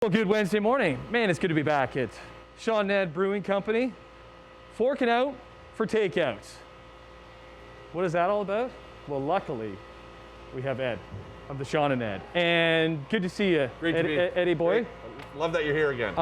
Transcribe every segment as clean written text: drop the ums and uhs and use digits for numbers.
Well, good Wednesday morning. Man, it's good to be back at Shawn Ed Brewing Company, forking out for takeout. What is that all about? Well, luckily, we have Ed of the Shawn and Ed. And good to see you, Great to be Eddie boy. Great. Love that you're here again.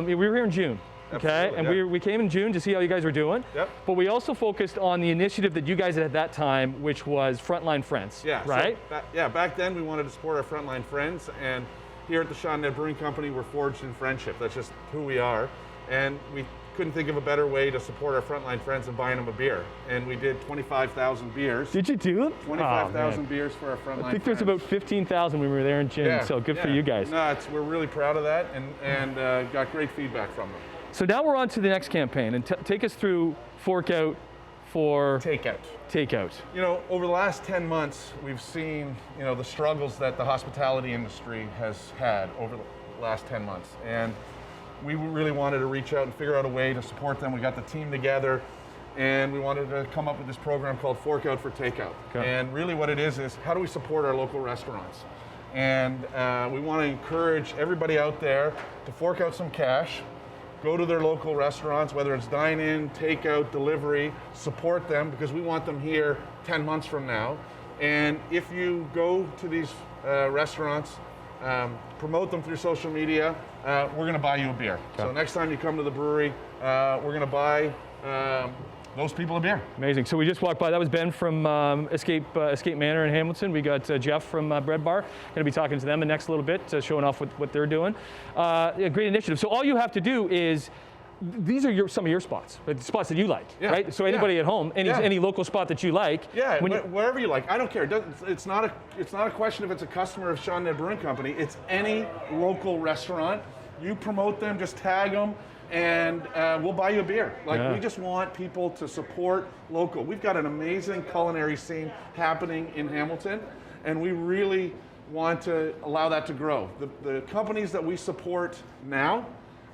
We were here in June. Okay, and yeah. we came in June to see how you guys were doing. Yep. But we also focused on the initiative that you guys had at that time, which was Frontline Friends. Yeah. Right? So back then we wanted to support our frontline friends, and here at the Shawn Ed Brewing Company, we're forged in friendship. That's just who we are. And we couldn't think of a better way to support our frontline friends than buying them a beer. And we did 25,000 beers. Did you do it? 25,000 beers for our frontline friends. I think there's about 15,000 when we were there in June, Yeah, so good yeah. for you guys. No, we're really proud of that, and got great feedback from them. So now we're on to the next campaign, and take us through Fork Out for Takeout. You know, over the last 10 months, we've seen, the struggles that the hospitality industry has had over the last 10 months. And we really wanted to reach out and figure out a way to support them. We got the team together, and we wanted to come up with this program called Fork Out for Takeout. Okay. And really what it is how do we support our local restaurants? And we want to encourage everybody out there to fork out some cash, go to their local restaurants, whether it's dine-in, takeout, delivery, support them because we want them here 10 months from now. And if you go to these restaurants, promote them through social media, we're going to buy you a beer. Okay. So next time you come to the brewery, we're going to buy those people a beer. Amazing. So we just walked by. That was Ben from Escape Manor in Hamilton. We got Jeff from Bread Bar. Going to be talking to them in the next little bit, showing off what they're doing. Great initiative. So all you have to do is, these are some of your spots, the spots that you like, right? So anybody at home, any local spot that you like. Yeah, wherever you like. I don't care. It's not a question if it's a customer of Shawn Ed Brewing Company. It's any local restaurant. You promote them, just tag them, and we'll buy you a beer. We just want people to support local. We've got an amazing culinary scene happening in Hamilton, and we really want to allow that to grow. The companies that we support now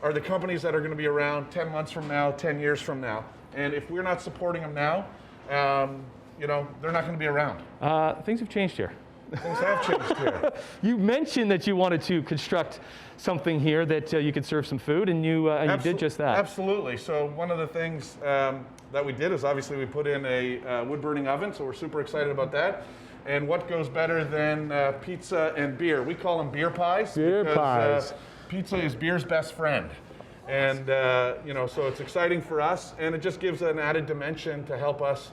are the companies that are going to be around 10 months from now, 10 years from now. And if we're not supporting them now, they're not going to be around. Things have changed here. Things have changed here. You mentioned that you wanted to construct something here that you could serve some food, and you did just that. Absolutely. So one of the things that we did is obviously we put in a wood-burning oven, so we're super excited about that. And what goes better than pizza and beer? We call them beer pies. Beer pies. Pizza is beer's best friend. And, so it's exciting for us, and it just gives an added dimension to help us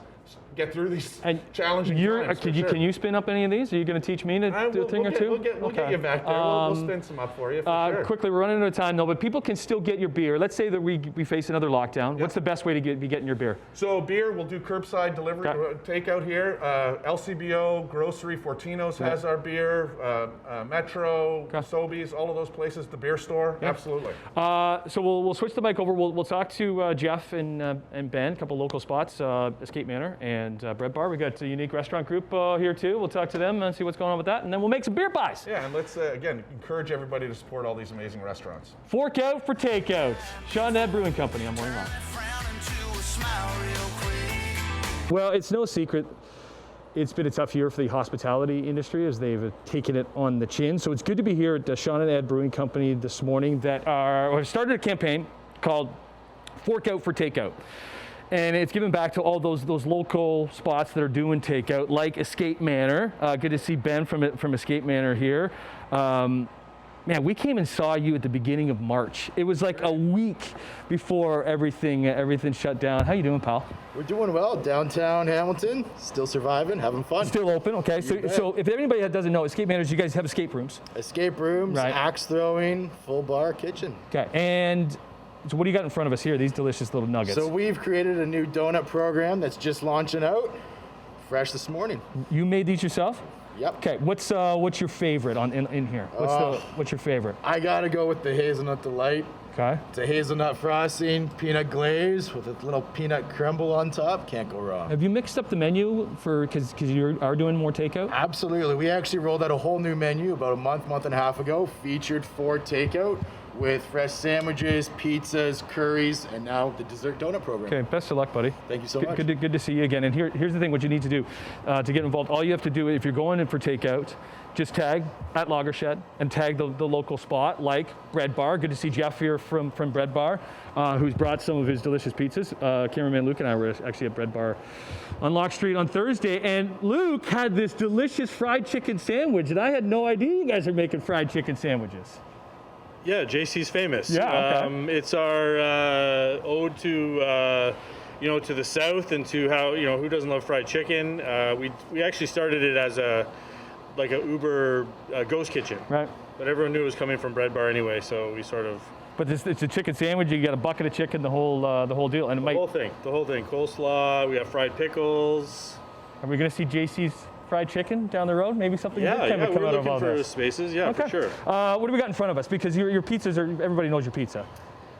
get through these challenging times. Can you spin up any of these? Are you going to teach me to do a thing or two? We'll get you back there. We'll spin some up for you, for sure. Quickly, we're running out of time, though, but people can still get your beer. Let's say that we face another lockdown. Yep. What's the best way to be getting your beer? So beer, we'll do curbside delivery, takeout here. LCBO, Grocery, Fortino's has our beer. Metro, Sobeys, all of those places, the beer store, absolutely. So we'll switch the mic over. We'll talk to Jeff and Ben, a couple local spots, Escape Manor and Bread Bar. We got a unique restaurant group here too. We'll talk to them and see what's going on with that, and then we'll make some beer pies. Yeah, and let's again encourage everybody to support all these amazing restaurants. Fork Out for Takeout. Shawn Ed Brewing Company on Morning Rock. Well, it's no secret. It's been a tough year for the hospitality industry as they've taken it on the chin. So it's good to be here at the Shawn Ed Brewing Company this morning that have started a campaign called Fork Out for Takeout. And it's given back to all those local spots that are doing takeout, like Escape Manor. Good to see Ben from Escape Manor here. Man, we came and saw you at the beginning of March. It was like a week before everything shut down. How you doing, pal? We're doing well. Downtown Hamilton, still surviving, having fun. Still open, okay. So if anybody that doesn't know, Escape Manor, you guys have escape rooms. Escape rooms, axe throwing, full bar, kitchen. Okay, and so what do you got in front of us here, these delicious little nuggets? So we've created a new donut program that's just launching out, fresh this morning. You made these yourself? Yep. Okay, what's your favorite in here? What's your favorite? I gotta go with the Hazelnut Delight. Okay. It's a hazelnut frosting, peanut glaze with a little peanut crumble on top. Can't go wrong. Have you mixed up the menu because you are doing more takeout? Absolutely. We actually rolled out a whole new menu about a month and a half ago, featured for takeout, with fresh sandwiches, pizzas, curries, and now the dessert donut program. Okay, best of luck, buddy. Thank you so much. Good to see you again. And here's the thing, what you need to do to get involved. All you have to do, if you're going in for takeout, just tag at Lager Shed and tag the local spot like Bread Bar. Good to see Jeff here from Bread Bar, who's brought some of his delicious pizzas. Cameraman Luke and I were actually at Bread Bar on Lock Street on Thursday, and Luke had this delicious fried chicken sandwich, and I had no idea you guys are making fried chicken sandwiches. Yeah, JC's famous. Yeah, okay. It's our ode to to the South and to how, who doesn't love fried chicken. We actually started it as a Uber ghost kitchen. Right. But everyone knew it was coming from Bread Bar anyway, so we sort of. But it's a chicken sandwich. You got a bucket of chicken, the whole deal, and The whole thing. Coleslaw. We have fried pickles. Are we going to see JC's fried chicken down the road? Maybe something Yeah, good can come we're out of looking all for this. spaces. Yeah, Okay. for sure. What do we got in front of us? Because your pizzas are, everybody knows your pizza.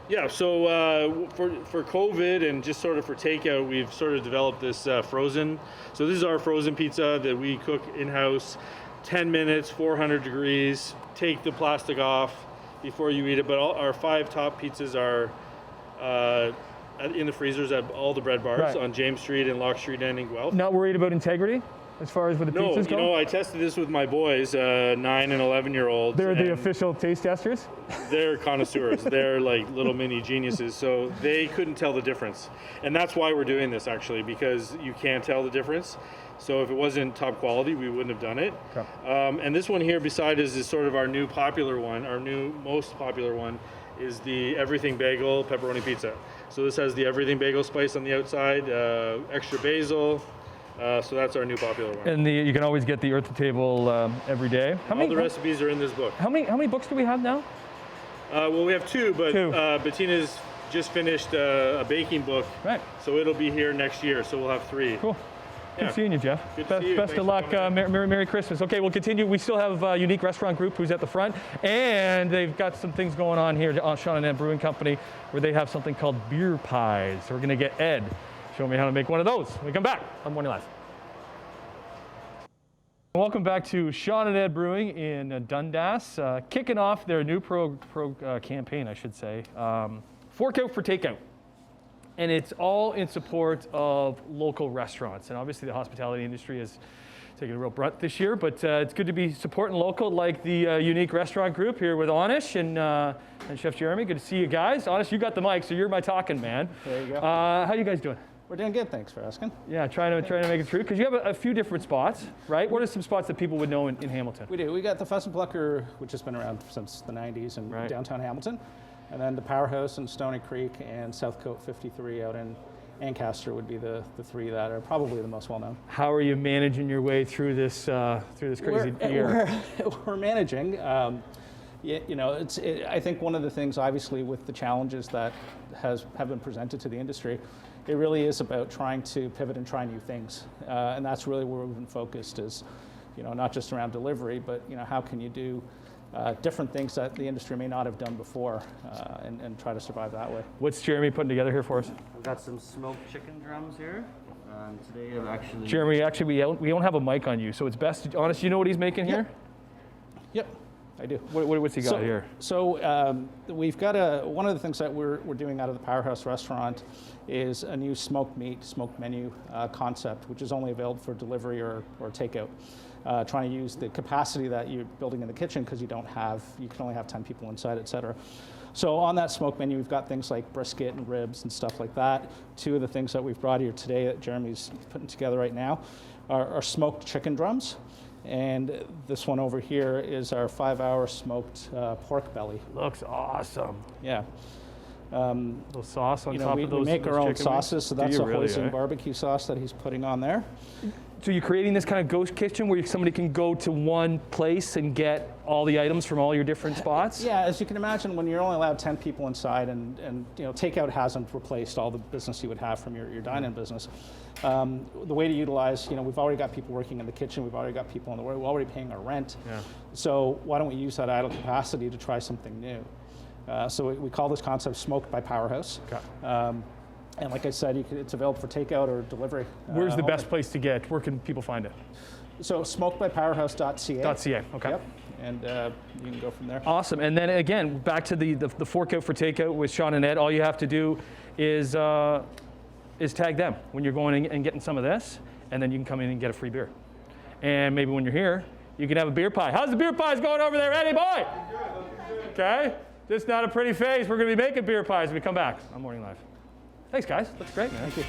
Yeah, so for COVID and just sort of for takeout, we've sort of developed this frozen. So this is our frozen pizza that we cook in-house, 10 minutes, 400 degrees. Take the plastic off before you eat it. But our 5 top pizzas are in the freezers at all the Bread Bars Right. on James Street and Lock Street and in Guelph. Not worried about integrity as far as with the pizzas go? No, I tested this with my boys, 9 and 11-year-olds. They're the and official taste testers? They're connoisseurs. They're like little mini geniuses. So they couldn't tell the difference. And that's why we're doing this, actually, because you can't tell the difference. So if it wasn't top quality, we wouldn't have done it. Okay. And this one here beside us is sort of our new popular one. Our new most popular one is the Everything Bagel Pepperoni Pizza. So this has the Everything Bagel spice on the outside, extra basil. So that's our new popular one. And you can always get the Earth to Table every day. All the recipes are in this book. How many books do we have now? Well, we have 2, but 2. Bettina's just finished a baking book. Right. So it'll be here next year, so we'll have 3. Cool. Good Yeah. seeing you, Jeff. Good to see you. Best Thanks of for luck. coming in. Merry Christmas. Okay, we'll continue. We still have Unique Restaurant Group, who's at the front, and they've got some things going on here at Shawn Ed Brewing Company, where they have something called beer pies. So we're going to get Ed show me how to make one of those when we come back on Morning Live. Welcome back to Shawn and Ed Brewing in Dundas, kicking off their new pro campaign, I should say, Fork Out for Takeout. And it's all in support of local restaurants. And obviously the hospitality industry has taken a real brunt this year, but it's good to be supporting local like the Unique Restaurant Group here with Anish and Chef Jeremy. Good to see you guys. Anish, you got the mic, so you're my talking man. There you go. How you guys doing? We're doing good, thanks for asking. Yeah, trying to make it through, because you have a few different spots, right? What are some spots that people would know in Hamilton? We do. We got the Fuss and Plucker, which has been around since the 90s in Right. downtown Hamilton. And then the Powerhouse in Stony Creek and Southcote 53 out in Ancaster would be the 3 that are probably the most well-known. How are you managing your way through this crazy year? We're managing. I think one of the things, obviously, with the challenges that have been presented to the industry, it really is about trying to pivot and try new things. And that's really where we've been focused is, not just around delivery, but, how can you do different things that the industry may not have done before and try to survive that way. What's Jeremy putting together here for us? I've got some smoked chicken drums here. Today I've actually... Jeremy, we don't have a mic on you, so it's best, honest, you know what he's making here? Yep, I do. What's he got here? So we've got one of the things that we're doing out of the Powerhouse restaurant is a new smoked meat, smoked menu concept, which is only available for delivery or takeout. Trying to use the capacity that you're building in the kitchen because you can only have 10 people inside, et cetera. So on that smoke menu, we've got things like brisket and ribs and stuff like that. 2 of the things that we've brought here today that Jeremy's putting together right now are smoked chicken drums. And this one over here is our 5-hour smoked pork belly. Looks awesome. Yeah. Little sauce on top of those. We make our those own chicken sauces, wings? so that's Do a you really, hoisin eh? barbecue sauce that he's putting on there. So you're creating this kind of ghost kitchen where somebody can go to one place and get all the items from all your different spots? Yeah, as you can imagine, when you're only allowed 10 people inside and takeout hasn't replaced all the business you would have from your dine-in business. The way to utilize, we've already got people working in the kitchen, we've already got people on the way, we're already paying our rent. Yeah. So why don't we use that idle capacity to try something new? So we call this concept Smoked by Powerhouse. Okay. And like I said, it's available for takeout or delivery. Where's the only. best place to get? Where can people find it? So smokedbypowerhouse.ca. .ca, okay. Yep. And you can go from there. Awesome. And then again, back to the Fork Out for Takeout with Shawn and Ed. All you have to do is tag them when you're going and getting some of this, and then you can come in and get a free beer. And maybe when you're here, you can have a beer pie. How's the beer pies going over there, Eddie boy? Okay, just not a pretty face. We're gonna be making beer pies when we come back on Morning Live. Thanks, guys. That's great, man. Thank you.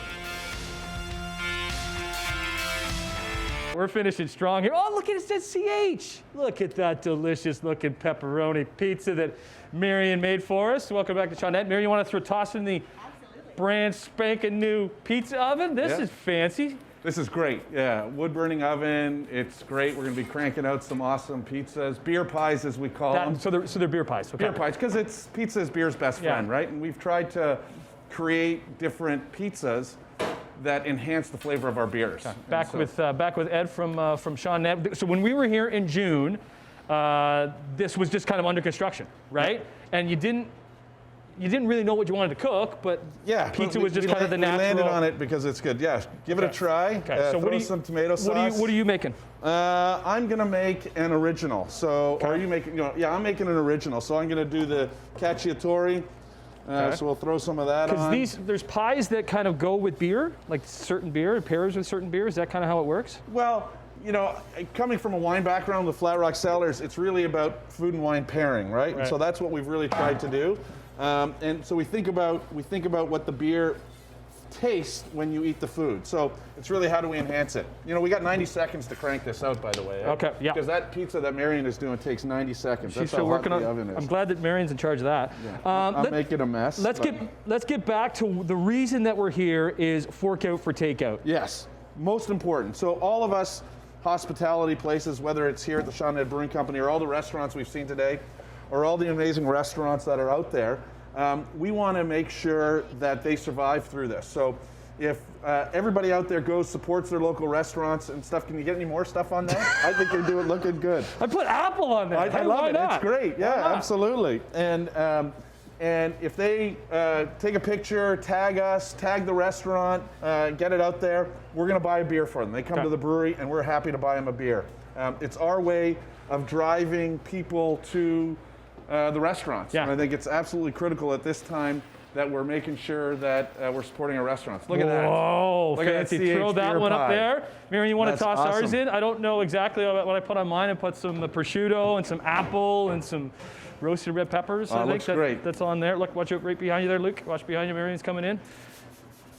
We're finishing strong here. Oh, look at it, says CH. Look at that delicious looking pepperoni pizza that Marion made for us. Welcome back to Shawn Ed. Marion, you want to toss in the brand spanking new pizza oven? This is fancy. This is great, yeah. Wood burning oven, it's great. We're gonna be cranking out some awesome pizzas. Beer pies, as we call them. So they're beer pies. Okay. Beer pies, because pizza is beer's best friend, right? And we've tried to create different pizzas that enhance the flavor of our beers. Okay. Back with Ed from Shawn Ed. So when we were here in June, this was just kind of under construction, right? Yeah. And you didn't really know what you wanted to cook, but pizza was just kind of the natural. We landed on it because it's good. Yeah, give it a try. Okay. So throw some tomato sauce. What are you making? I'm gonna make an original. So, or are you making? I'm making an original. So I'm gonna do the cacciatore. So we'll throw some of that on. Because there's pies that kind of go with beer, like certain beer, pairs with certain beer. Is that kind of how it works? Well, coming from a wine background with Flat Rock Cellars, it's really about food and wine pairing, right? And so that's what we've really tried to do. And so we think about what the beer tastes when you eat the food. So it's really how do we enhance it? We got 90 seconds to crank this out, by the way. Okay, yeah. Because that pizza that Marion is doing takes 90 seconds. She's still working on the oven is. I'm glad that Marion's in charge of that. Yeah. I'm making a mess. Let's get back to the reason that we're here is fork out for takeout. Yes, most important. So all of us hospitality places, whether it's here at the Shawn Ed Brewing Company or all the restaurants we've seen today, or all the amazing restaurants that are out there, we want to make sure that they survive through this. So if everybody out there goes, supports their local restaurants and stuff, can you get any more stuff on that? I think you're looking good. I put apple on there. I love it. It's great. Yeah, absolutely. And if they take a picture, tag us, tag the restaurant, get it out there, we're going to buy a beer for them. They come to the brewery and we're happy to buy them a beer. It's our way of driving people to the restaurants. Yeah. And I think it's absolutely critical at this time that we're making sure that we're supporting our restaurants. Look at that. Whoa, Look fancy. at that Throw that one up there. Marion, you want to toss ours in? I don't know exactly what I put on mine. I put some prosciutto and some apple and some roasted red peppers. I think looks great. That's on there. Look, watch it right behind you there, Luke. Watch behind you. Marion's coming in.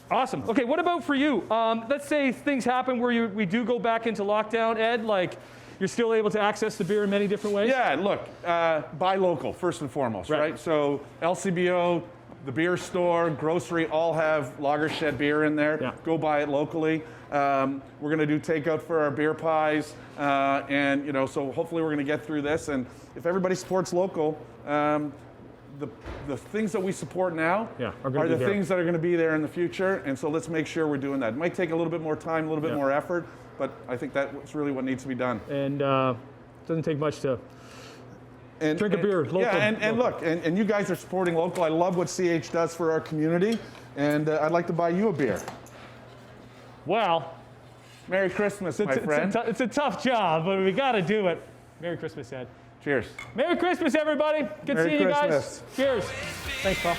Awesome. Okay, what about for you? Let's say things happen where we do go back into lockdown, Ed, like you're still able to access the beer in many different ways? Yeah, look, buy local first and foremost, right? So LCBO, the beer store, grocery, all have lager shed beer in there. Yeah. Go buy it locally. We're going to do takeout for our beer pies, and so hopefully we're going to get through this. And if everybody supports local, the things that we support now are the things that are going to be there in the future. And so let's make sure we're doing that. It might take a little bit more time, a little bit more effort, but I think that's really what needs to be done. And it doesn't take much to drink a beer local. Yeah, and look, and you guys are supporting local. I love what CH does for our community, and I'd like to buy you a beer. Well, Merry Christmas, my friend. It's a tough job, but we got to do it. Merry Christmas, Ed. Cheers. Merry Christmas, everybody. Good seeing you guys. Cheers. Thanks, Paul.